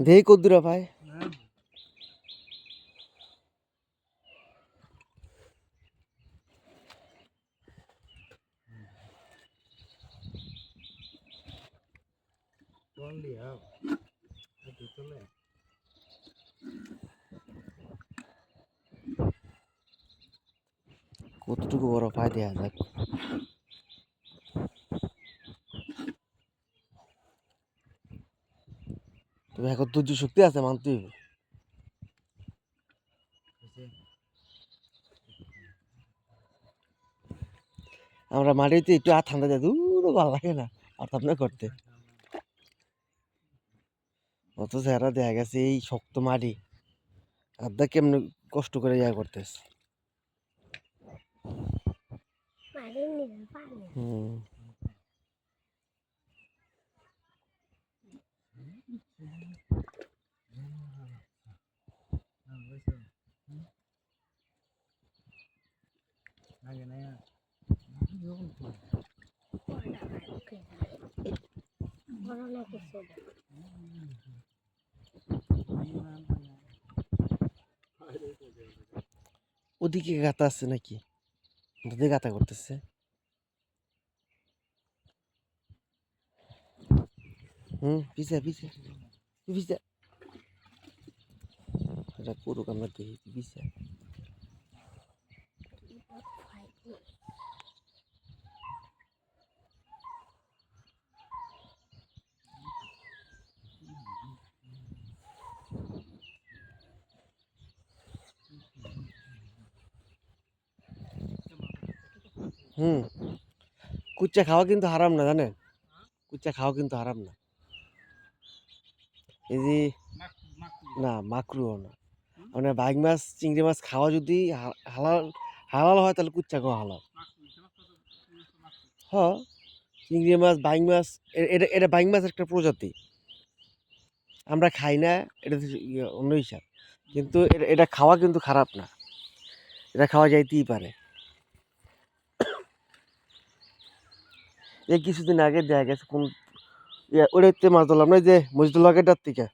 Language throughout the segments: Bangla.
দেই কদ্দুরা ভাই কতটুকু বড় পায় দেয়া যাক। তবে এখন ধৈর্য শক্তি আছে মানতে হইবে। আমরা মাটিতে একটু আর ঠান্ডা যায় দূর ভালো লাগে না আর আপনার করতে অত চেহারা দেখা গেছে এই শক্ত মাটি আধা কেমনে কষ্ট করে ইয়া করতেছে। হুম ওদিকে গাতা আছে নাকি ওদিকে গাতা করতেছে। পিছা পিছা পিছা এটা পুরো আমরা দেখি পিছা। কুচ্চা খাওয়া কিন্তু হারাম না জানেন, কুচ্চা খাওয়া কিন্তু হারাম না। এই যে না মাকরুও না, মানে বাইক মাছ চিংড়ি মাছ খাওয়া যদি হালাল হালাল হয় তাহলে কুচ্চা খাওয়া হালাল। হ চিংড়ি মাছ বাইক মাছ এটা এটা বাইক মাছ একটা প্রজাতি, আমরা খাই না, এটা অন্য হিসাব, কিন্তু এটা খাওয়া কিন্তু খারাপ না, এটা খাওয়া যাইতেই পারে। এই কিছুদিন আগে দেখা গেছে কোন ওইটাতে মাছ ধরলাম না, যে মসজিদুল আগেরটার থেকে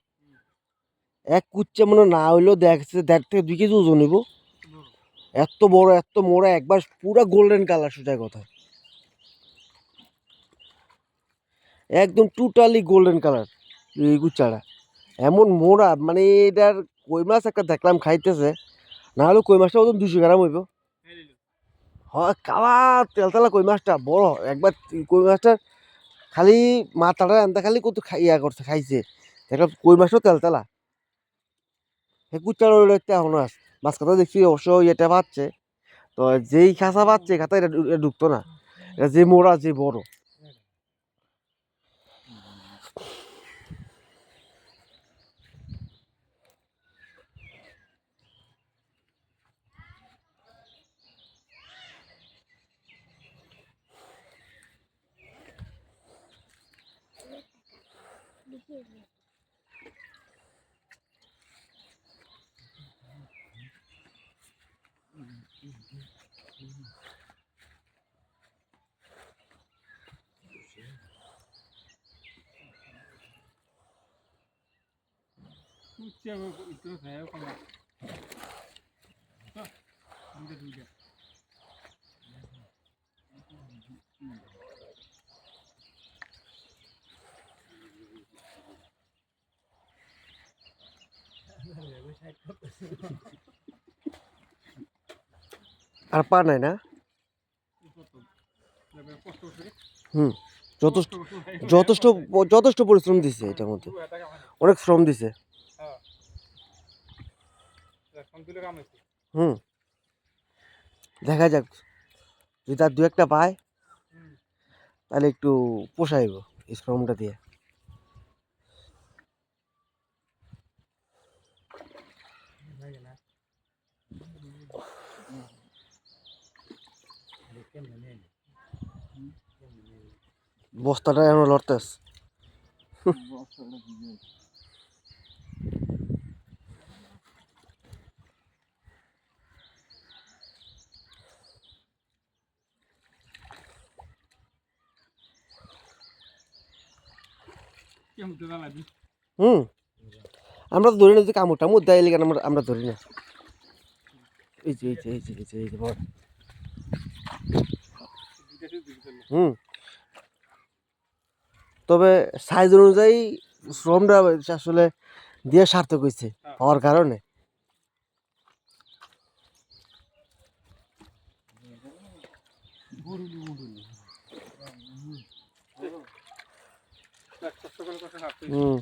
এক কুচ্চা মনে না হইলেও দেখা গেছে 1.5 থেকে 2 কেজি ওজন হইব। এত বড় এত মোড়া একবার পুরা গোল্ডেন কালার, সোজা কথা একদম টোটালি গোল্ডেন কালার এই কুচ্চাটা, এমন মোড়া মানে এটার কই মাছ একটা দেখলাম খাইতেছে, না হলে কই মাছটা ওজন 200 গ্রাম হইব। হয় কালা তেলতেলা কই মাছটা বড় একবার, কই মাছটা খালি মাথাটা আনতে খালি কত ইয়া করছে খাইছে, দেখলাম কই মাছটাও তেলতেলা। সে কুচ্চার এখনো আছে, মাছ কাটা দেখছি অবশ্য ইয়েটা পাচ্ছে, তো যেই খাঁচা পাচ্ছে খাতা এটা ঢুকতো না, এটা যে মোড়া যে বড়। আর পা নাই না। যথেষ্ট যথেষ্ট যথেষ্ট পরিশ্রম দিছে, এটার মধ্যে অনেক শ্রম দিছে। দেখা যাক যদি তার 2-1টা পায় তাহলে একটু পোষাইব এই শ্রমটা দিয়ে। বস্তাটা এখন লড়তেস। আমরা তো ধরি না যে কামড় টামড় দেয় এলিগান আমরা আমরা ধরি না। এই যে এই যে এই যে এই যে এই যে বড়। হুম, তবে সাইজ অনুযায়ী শ্রমটা আসলে দিয়ে সার্থক হয়েছে হওয়ার কারণে। হুম।